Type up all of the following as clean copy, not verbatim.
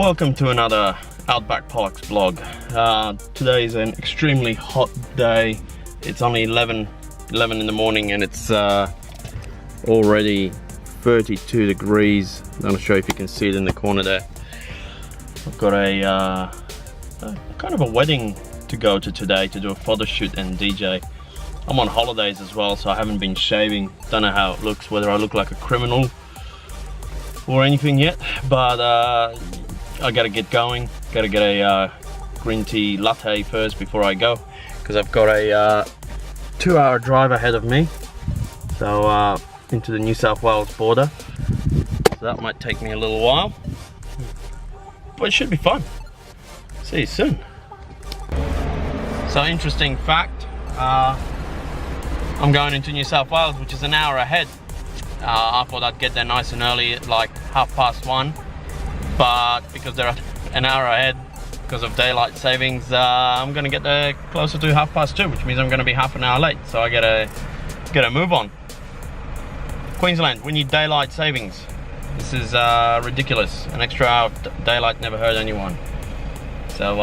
Welcome to another Outback Polaks vlog. Today is an extremely hot day. It's only 11 in the morning and it's already 32 degrees. I'm not sure if you can see it in the corner there. I've got a kind of a wedding to go to today to do a photo shoot and DJ. I'm on holidays as well, so I haven't been shaving. Don't know how it looks, whether I look like a criminal or anything yet, but I gotta get going. Gotta get a green tea latte first before I go, because I've got a 2-hour drive ahead of me, so into the New South Wales border. So that might take me a little while, but it should be fun. See you soon. So, interesting fact, I'm going into New South Wales, which is an hour ahead. I thought I'd get there nice and early at like 1:30, but because they're an hour ahead because of daylight savings, I'm gonna get there closer to 2:30, which means I'm gonna be half an hour late. So I gotta move on. Queensland, we need daylight savings. This is ridiculous. An extra hour of daylight never hurt anyone. So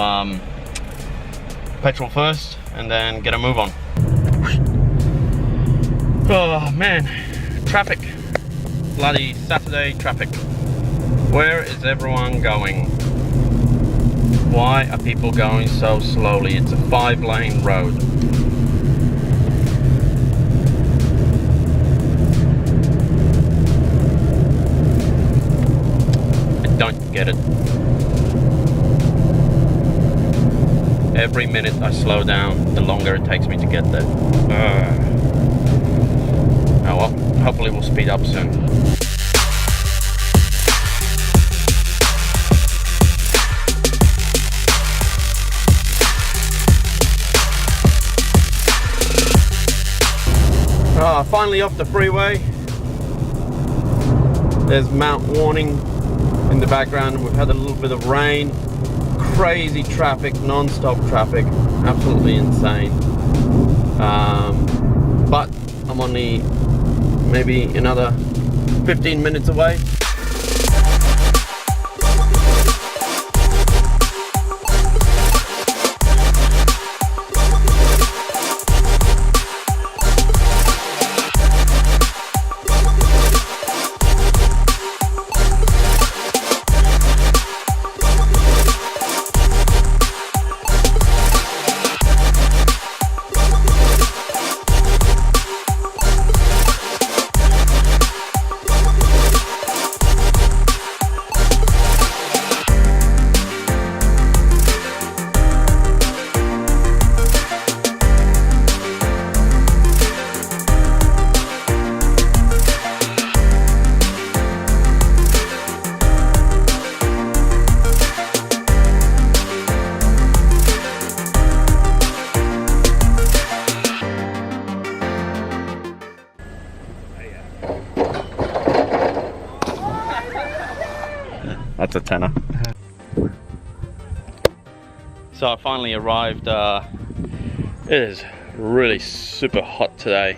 petrol first and then get a move on. Oh man, traffic. Bloody Saturday traffic. Where is everyone going? Why are people going so slowly? It's a 5-lane road. I don't get it. Every minute I slow down, the longer it takes me to get there. Oh well, hopefully we'll speed up soon. Finally off the freeway. There's Mount Warning in the background. We've had a little bit of rain. Crazy traffic, non-stop traffic, absolutely insane. But I'm only maybe another 15 minutes away. That's a tenner. So I finally arrived. It is really super hot today.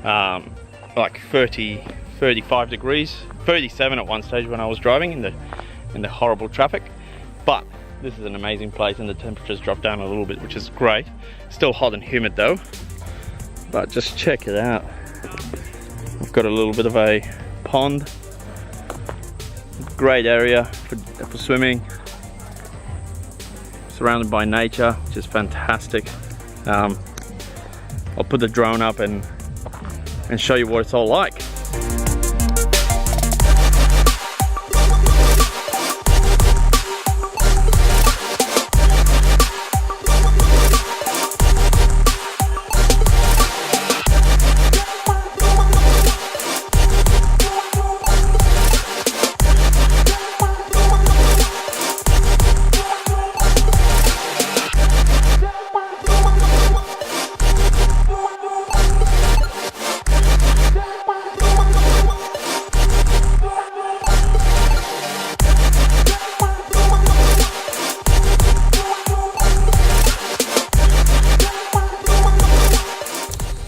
Like 35 degrees, 37 at one stage when I was driving in the horrible traffic. But this is an amazing place and the temperatures dropped down a little bit, which is great. Still hot and humid though. But just check it out. I've got a little bit of a pond. Great area for swimming, surrounded by nature, which is fantastic. I'll put the drone up and show you what it's all like.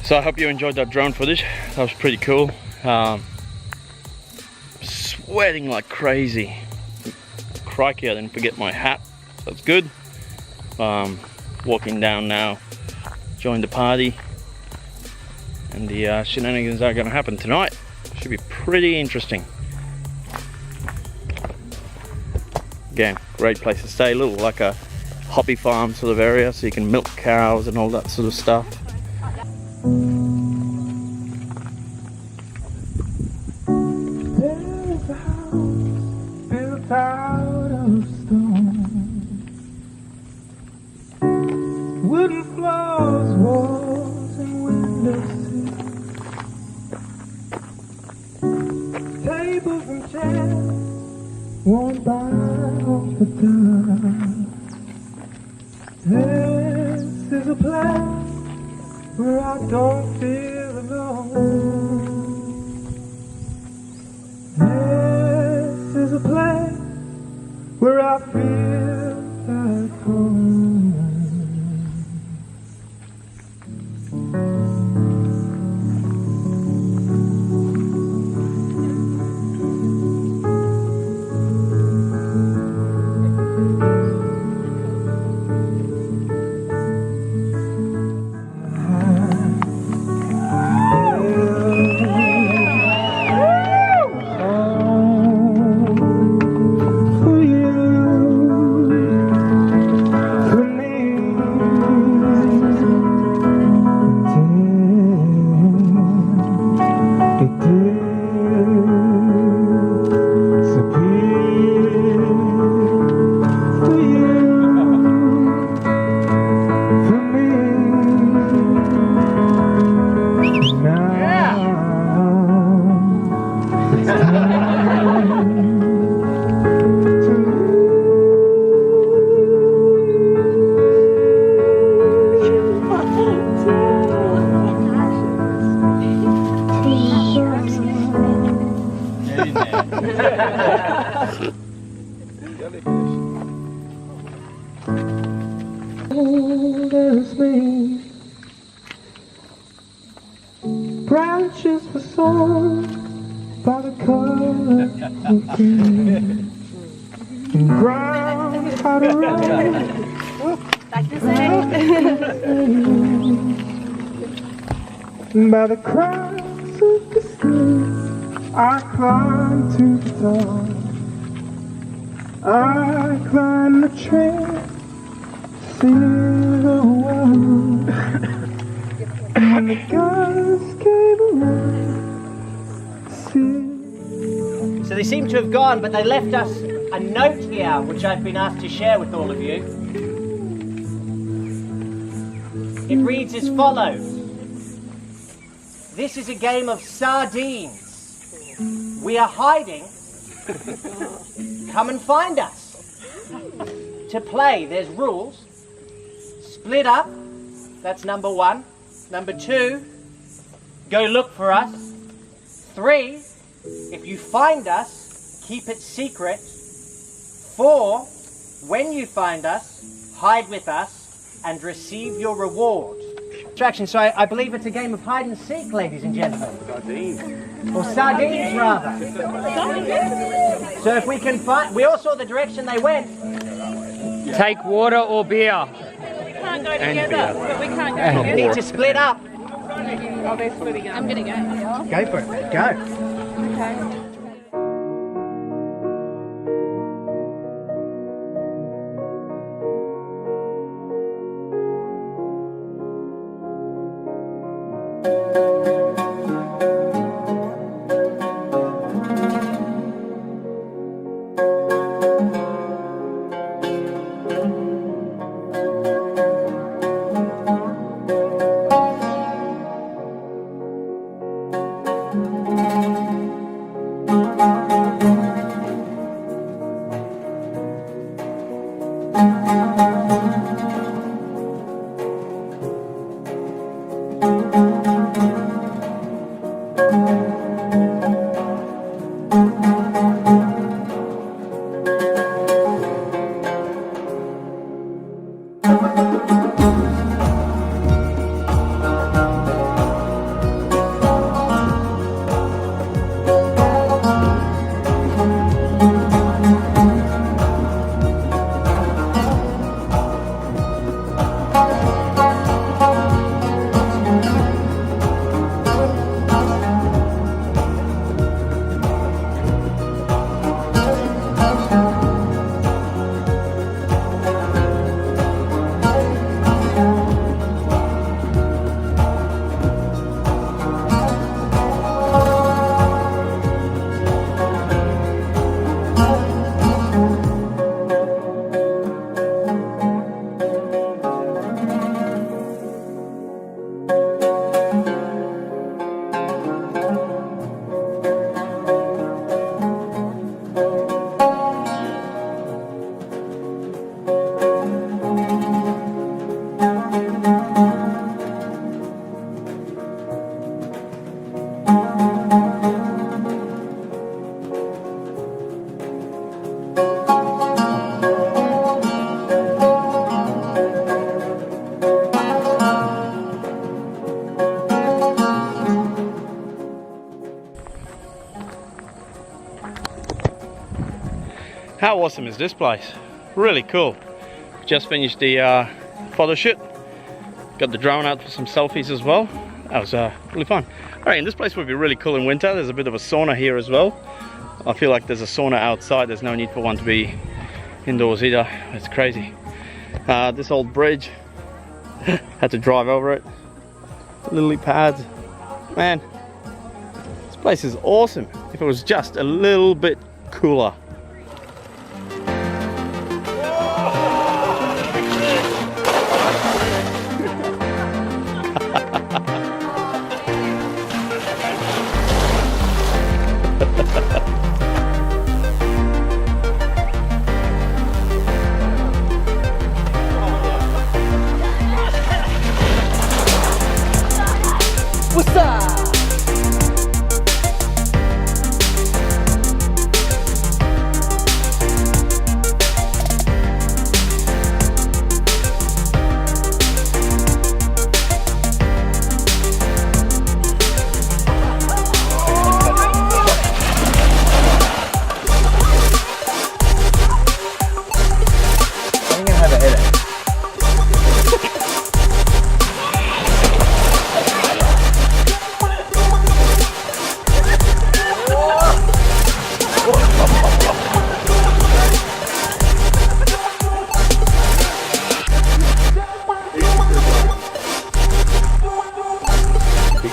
So I hope you enjoyed that drone footage. That was pretty cool. Sweating like crazy. crikey, I didn't forget my hat. So that's good. Walking down now, join the party, and the shenanigans are going to happen tonight. Should be pretty interesting. Again, great place to stay, a little like a hobby farm sort of area, so you can milk cows and all that sort of stuff. There's a house built out of stone, wooden floors, walls and windows, tables and chairs worn by all the time. This is a place where I don't feel alone. This is a place where I feel at home. There's me. Branches were sown by the color of green, and ground had a Like this way. by the crowns of the sky, I climbed to the top. I climbed the tree, see the world. And when the guys came around, see. So they seem to have gone, but they left us a note here, which I've been asked to share with all of you. It reads as follows. This is a game of sardines. We are hiding. Come and find us. To play, there's rules. Split up. That's number 1. Number 2, go look for us. 3, if you find us, keep it secret. 4, when you find us, hide with us and receive your reward. Attraction, so I believe it's a game of hide and seek, ladies and gentlemen. Sardines. Or sardines, rather. So if we can find, we all saw the direction they went. Take water or beer. We can't go together, but we can't go We together. need to split up. Oh, they're splitting up. I'm gonna go. Go for it, go. Okay. How awesome is this place? Really cool. Just finished the photo shoot. Got the drone out for some selfies as well. That was really fun. Alright, and this place would be really cool in winter. There's a bit of a sauna here as well. I feel like there's a sauna outside. There's no need for one to be indoors either. It's crazy. This old bridge, had to drive over it. The lily pads. Man, this place is awesome. If it was just a little bit cooler. What's up? I'm gonna have a headache.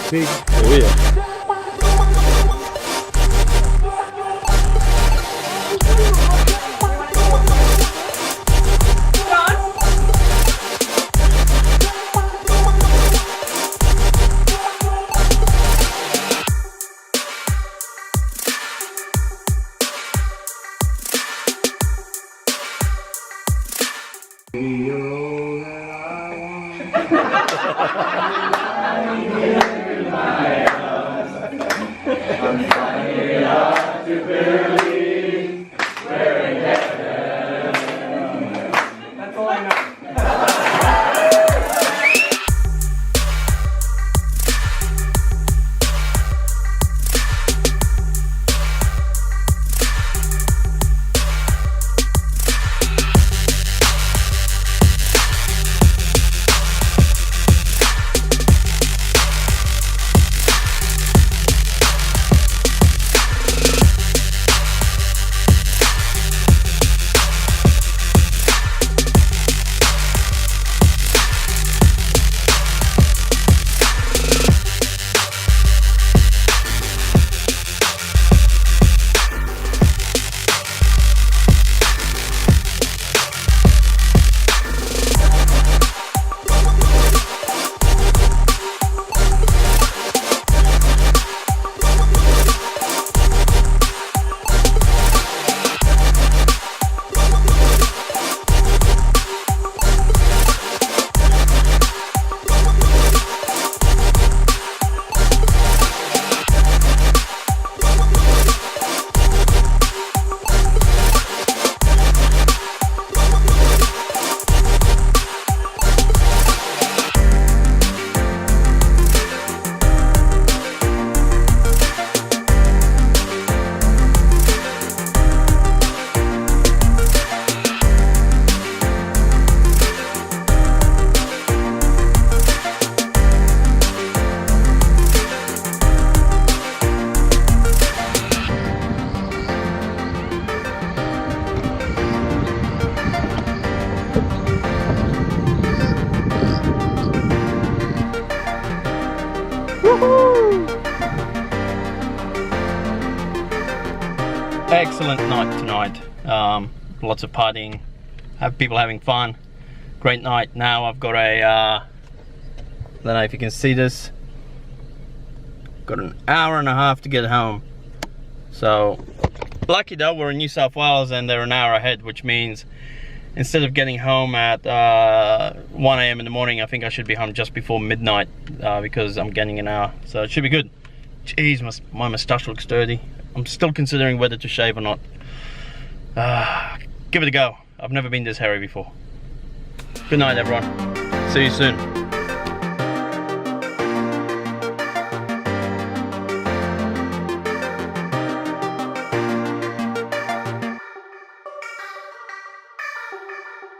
Big. Oh yeah. Excellent night tonight. Lots of partying, have people having fun. Great night. Now I've got a I don't know if you can see this, got an hour and a half to get home. So lucky though, we're in New South Wales and they're an hour ahead, which means instead of getting home at 1 AM in the morning, I think I should be home just before midnight because I'm getting an hour, so it should be good. Jeez, my moustache looks dirty. I'm still considering whether to shave or not. Give it a go. I've never been this hairy before. Good night, everyone. See you soon. Bye.